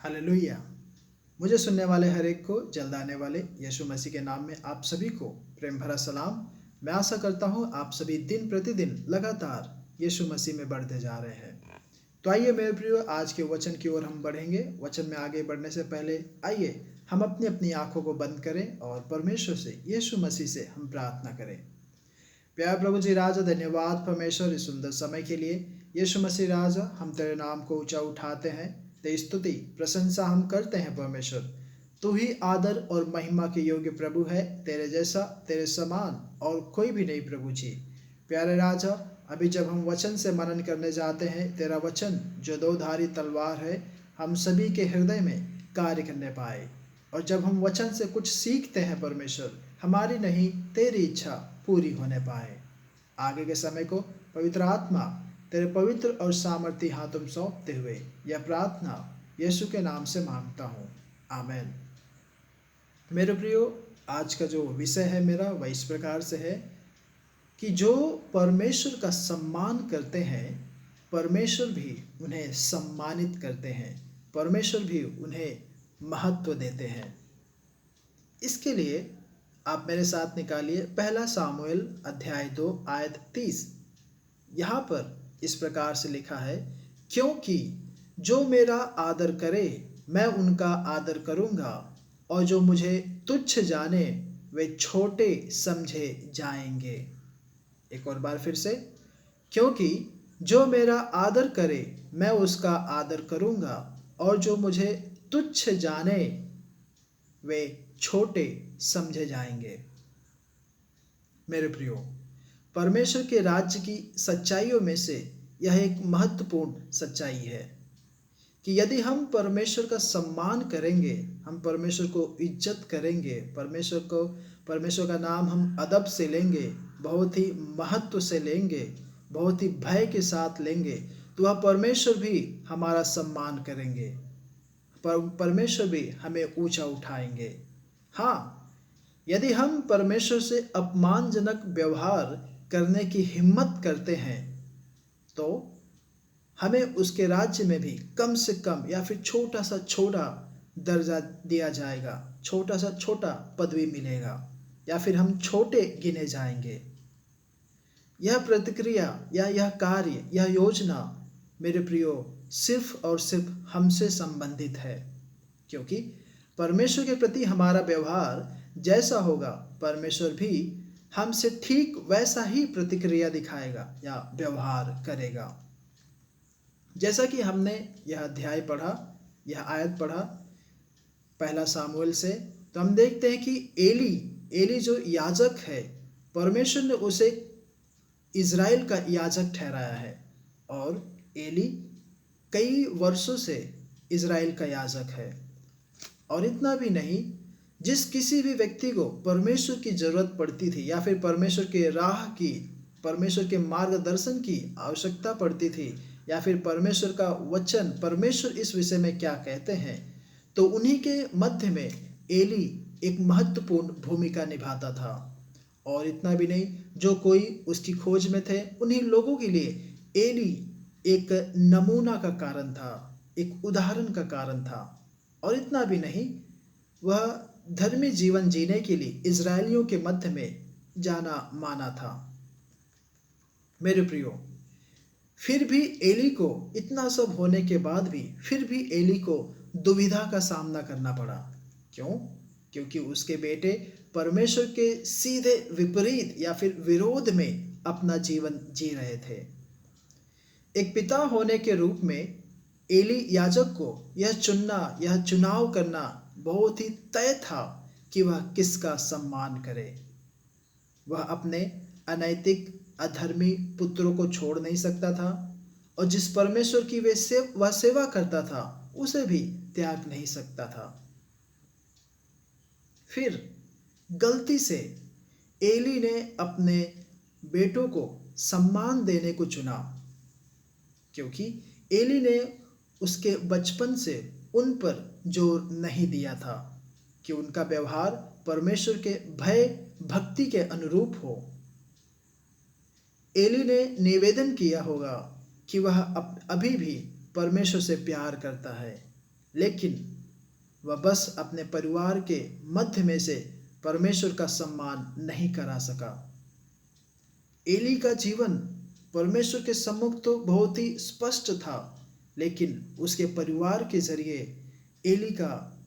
Hallelujah. मुझे सुनने वाले हर एक को जल्द आने वाले यीशु मसीह के नाम में आप सभी को प्रेम भरा सलाम। मैं आशा करता हूँ आप सभी दिन प्रतिदिन लगातार यीशु मसीह में बढ़ते जा रहे हैं। तो आइए मेरे प्रियो, आज के वचन की ओर हम बढ़ेंगे। वचन में आगे बढ़ने से पहले आइए हम अपनी अपनी आंखों को बंद करें और परमेश्वर से, यीशु मसीह से हम प्रार्थना करें। प्यार प्रभु जी राजा, धन्यवाद परमेश्वर इस सुंदर समय के लिए। यीशु मसीह राजा, हम तेरे नाम को ऊंचा उठाते हैं, तेरी स्तुति प्रशंसा हम करते हैं परमेश्वर। तू ही आदर और महिमा के योग्य प्रभु है, तेरे जैसा तेरे समान और कोई भी नहीं प्रभु जी। प्यारे राजा, अभी जब हम वचन से मनन करने जाते हैं, तेरा वचन जो दो धारी तलवार है हम सभी के हृदय में कार्य करने पाए। और जब हम वचन से कुछ सीखते हैं परमेश्वर, हमारी नहीं तेरी इच्छा पूरी होने पाए। आगे के समय को पवित्र आत्मा तेरे पवित्र और सामर्थी हाथों में सौंपते हुए यह प्रार्थना यीशु के नाम से मांगता हूँ, आमेन। मेरे प्रियो, आज का जो विषय है मेरा वह इस प्रकार से है कि जो परमेश्वर का सम्मान करते हैं, परमेश्वर भी उन्हें सम्मानित करते हैं, परमेश्वर भी उन्हें महत्व देते हैं। इसके लिए आप मेरे साथ निकालिए पहला सामुएल अध्याय 2 आयत 30। यहाँ पर इस प्रकार से लिखा है, क्योंकि जो मेरा आदर करे मैं उनका आदर करूँगा, और जो मुझे तुच्छ जाने वे छोटे समझे जाएंगे। एक और बार फिर से, क्योंकि जो मेरा आदर करे मैं उसका आदर करूँगा, और जो मुझे तुच्छ जाने वे छोटे समझे जाएंगे। मेरे प्रियो, परमेश्वर के राज्य की सच्चाइयों में से यह एक महत्वपूर्ण सच्चाई है कि यदि हम परमेश्वर का सम्मान करेंगे, हम परमेश्वर को इज्जत करेंगे, परमेश्वर का नाम हम अदब से लेंगे, बहुत ही महत्व से लेंगे, बहुत ही भय के साथ लेंगे, तो वह परमेश्वर भी हमारा सम्मान करेंगे, परमेश्वर भी हमें ऊंचा उठाएंगे। हाँ, यदि हम परमेश्वर से अपमानजनक व्यवहार करने की हिम्मत करते हैं तो हमें उसके राज्य में भी कम से कम या फिर छोटा सा छोटा दर्जा दिया जाएगा, छोटा सा छोटा पदवी मिलेगा, या फिर हम छोटे गिने जाएंगे। यह प्रतिक्रिया या यह कार्य, यह योजना मेरे प्रियो सिर्फ और सिर्फ हमसे संबंधित है, क्योंकि परमेश्वर के प्रति हमारा व्यवहार जैसा होगा, परमेश्वर भी हमसे ठीक वैसा ही प्रतिक्रिया दिखाएगा या व्यवहार करेगा। जैसा कि हमने यह अध्याय पढ़ा, यह आयत पढ़ा पहला सामुएल से, तो हम देखते हैं कि एली जो याजक है, परमेश्वर ने उसे इज़राइल का याजक ठहराया है, और एली कई वर्षों से इज़राइल का याजक है। और इतना भी नहीं, जिस किसी भी व्यक्ति को परमेश्वर की जरूरत पड़ती थी या फिर परमेश्वर के राह की, परमेश्वर के मार्गदर्शन की आवश्यकता पड़ती थी, या फिर परमेश्वर का वचन, परमेश्वर इस विषय में क्या कहते हैं, तो उन्हीं के मध्य में एली एक महत्वपूर्ण भूमिका निभाता था। और इतना भी नहीं, जो कोई उसकी खोज में थे उन्हीं लोगों के लिए एली एक नमूना का कारण था, एक उदाहरण का कारण था। और इतना भी नहीं, वह धर्मी जीवन जीने के लिए इज़राइलियों के मध्य में जाना माना था। मेरे प्रियो, फिर भी एली को, इतना सब होने के बाद भी फिर भी एली को दुविधा का सामना करना पड़ा। क्यों? क्योंकि उसके बेटे परमेश्वर के सीधे विपरीत या फिर विरोध में अपना जीवन जी रहे थे। एक पिता होने के रूप में एली याजक को यह चुनना, यह चुनाव करना बहुत ही तय था कि वह किसका सम्मान करे। वह अपने अनैतिक, अधर्मी पुत्रों को छोड़ नहीं सकता था, और जिस परमेश्वर की वह सेवा करता था उसे भी त्याग नहीं सकता था। फिर गलती से एली ने अपने बेटों को सम्मान देने को चुना, क्योंकि एली ने उसके बचपन से उन पर जोर नहीं दिया था कि उनका व्यवहार परमेश्वर के भय भक्ति के अनुरूप हो। एली ने निवेदन किया होगा कि वह अभी भी परमेश्वर से प्यार करता है, लेकिन वह बस अपने परिवार के मध्य में से परमेश्वर का सम्मान नहीं करा सका। एली का जीवन परमेश्वर के सम्मुख तो बहुत ही स्पष्ट था, लेकिन उसके परिवार के जरिए एली का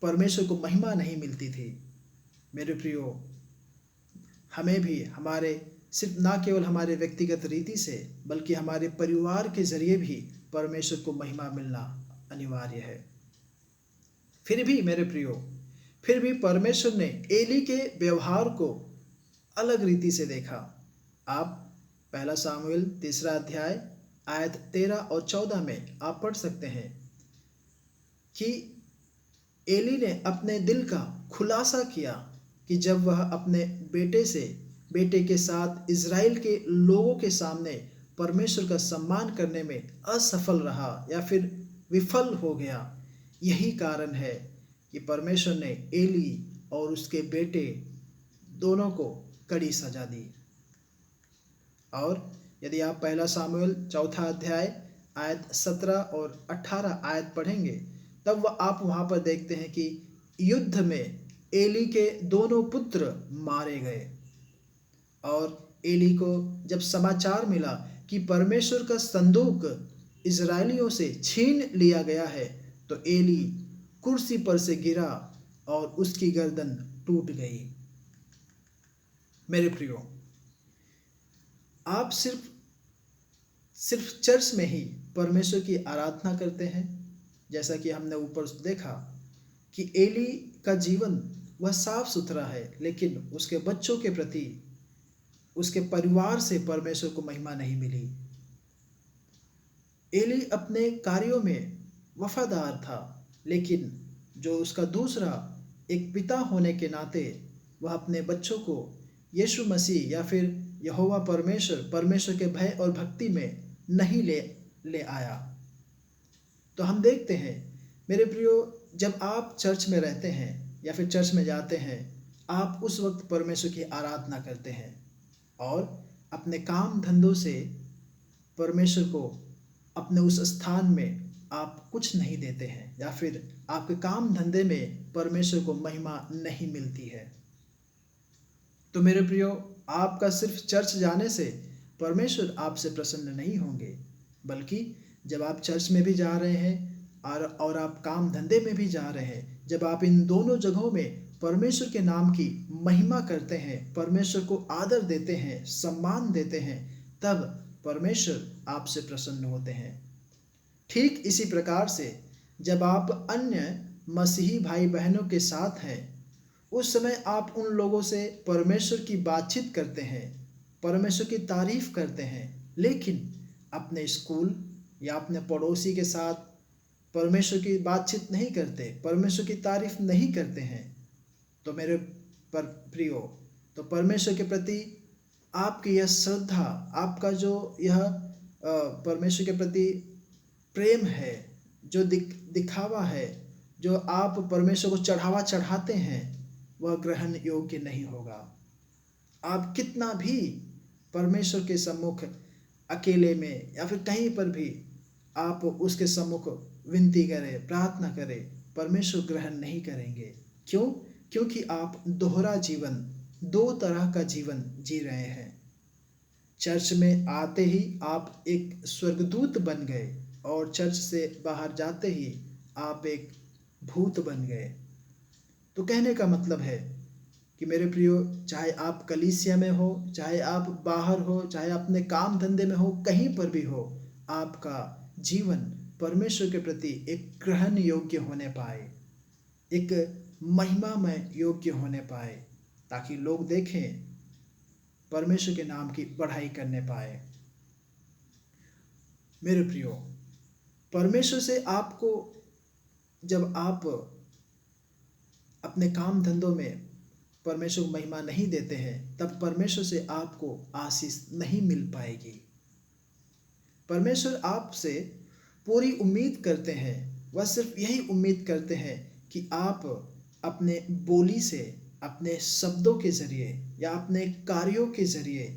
परमेश्वर को महिमा नहीं मिलती थी। मेरे प्रियो, हमें भी हमारे सिर्फ ना केवल हमारे व्यक्तिगत रीति से बल्कि हमारे परिवार के जरिए भी परमेश्वर को महिमा मिलना अनिवार्य है। फिर भी मेरे प्रियो, फिर भी परमेश्वर ने एली के व्यवहार को अलग रीति से देखा। आप पहला सामुएल 3 अध्याय आयत 13 और 14 में आप पढ़ सकते हैं कि एली ने अपने दिल का खुलासा किया कि जब वह अपने बेटे के साथ इज़राइल के लोगों के सामने परमेश्वर का सम्मान करने में असफल रहा या फिर विफल हो गया, यही कारण है कि परमेश्वर ने एली और उसके बेटे दोनों को कड़ी सजा दी। और यदि आप पहला सामुएल 4 अध्याय आयत 17 और 18 आयत पढ़ेंगे, तब आप वहाँ पर देखते हैं कि युद्ध में एली के दोनों पुत्र मारे गए। और एली को जब समाचार मिला कि परमेश्वर का संदूक इजरायलियों से छीन लिया गया है, तो एली कुर्सी पर से गिरा और उसकी गर्दन टूट गई। मेरे प्रियो, आप सिर्फ चर्च में ही परमेश्वर की आराधना करते हैं, जैसा कि हमने ऊपर देखा कि एली का जीवन वह साफ सुथरा है, लेकिन उसके बच्चों के प्रति उसके परिवार से परमेश्वर को महिमा नहीं मिली। एली अपने कार्यों में वफादार था, लेकिन जो उसका दूसरा एक पिता होने के नाते वह अपने बच्चों को यीशु मसीह या फिर यहोवा परमेश्वर के भय और भक्ति में नहीं ले आया। तो हम देखते हैं मेरे प्रियो, जब आप चर्च में रहते हैं या फिर चर्च में जाते हैं, आप उस वक्त परमेश्वर की आराधना करते हैं और अपने काम धंधों से परमेश्वर को अपने उस स्थान में आप कुछ नहीं देते हैं या फिर आपके काम धंधे में परमेश्वर को महिमा नहीं मिलती है। तो मेरे प्रियो, आपका सिर्फ चर्च जाने से परमेश्वर आपसे प्रसन्न नहीं होंगे, बल्कि जब आप चर्च में भी जा रहे हैं और आप काम धंधे में भी जा रहे हैं, जब आप इन दोनों जगहों में परमेश्वर के नाम की महिमा करते हैं, परमेश्वर को आदर देते हैं, सम्मान देते हैं, तब परमेश्वर आपसे प्रसन्न होते हैं। ठीक इसी प्रकार से जब आप अन्य मसीही भाई बहनों के साथ हैं, उस समय आप उन लोगों से परमेश्वर की बातचीत करते हैं, परमेश्वर की तारीफ करते हैं, लेकिन अपने स्कूल या अपने पड़ोसी के साथ परमेश्वर की बातचीत नहीं करते, परमेश्वर की तारीफ नहीं करते हैं। तो मेरे प्रियो, तो परमेश्वर के प्रति आपकी यह श्रद्धा, आपका जो यह परमेश्वर के प्रति प्रेम है, जो दिखावा है, जो आप परमेश्वर को चढ़ावा चढ़ाते हैं, वह ग्रहण योग्य नहीं होगा। आप कितना भी परमेश्वर के सम्मुख अकेले में या फिर कहीं पर भी आप उसके सम्मुख विनती करें, प्रार्थना करें, परमेश्वर ग्रहण नहीं करेंगे। क्यों? क्योंकि आप दोहरा जीवन, दो तरह का जीवन जी रहे हैं। चर्च में आते ही आप एक स्वर्गदूत बन गए और चर्च से बाहर जाते ही आप एक भूत बन गए। तो कहने का मतलब है कि मेरे प्रियो, चाहे आप कलीसिया में हो, चाहे आप बाहर हो, चाहे अपने काम धंधे में हो, कहीं पर भी हो, आपका जीवन परमेश्वर के प्रति एक ग्रहण योग्य होने पाए, एक महिमामय योग्य होने पाए, ताकि लोग देखें, परमेश्वर के नाम की बढ़ाई करने पाए। मेरे प्रियो, परमेश्वर से आपको, जब आप अपने काम धंधों में परमेश्वर को महिमा नहीं देते हैं, तब परमेश्वर से आपको आशीष नहीं मिल पाएगी। परमेश्वर आपसे पूरी उम्मीद करते हैं, वह सिर्फ यही उम्मीद करते हैं कि आप अपने बोली से, अपने शब्दों के जरिए या अपने कार्यों के जरिए,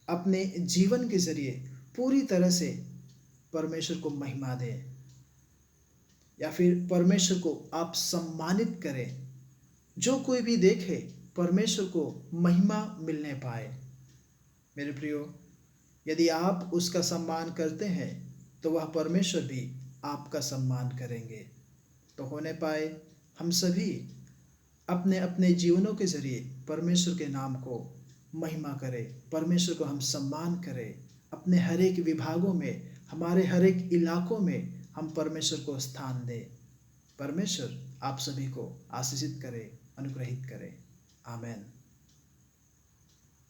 अपने जीवन के जरिए पूरी तरह से परमेश्वर को महिमा दें। या फिर परमेश्वर को आप सम्मानित करें। जो कोई भी देखे परमेश्वर को महिमा मिलने पाए। मेरे प्रियो, यदि आप उसका सम्मान करते हैं तो वह परमेश्वर भी आपका सम्मान करेंगे। तो होने पाए हम सभी अपने अपने जीवनों के जरिए परमेश्वर के नाम को महिमा करें, परमेश्वर को हम सम्मान करें। अपने हर एक विभागों में, हमारे हर एक इलाकों में हम परमेश्वर को स्थान दें। परमेश्वर आप सभी को आशीषित करे, अनुग्रहित करे। आमेन।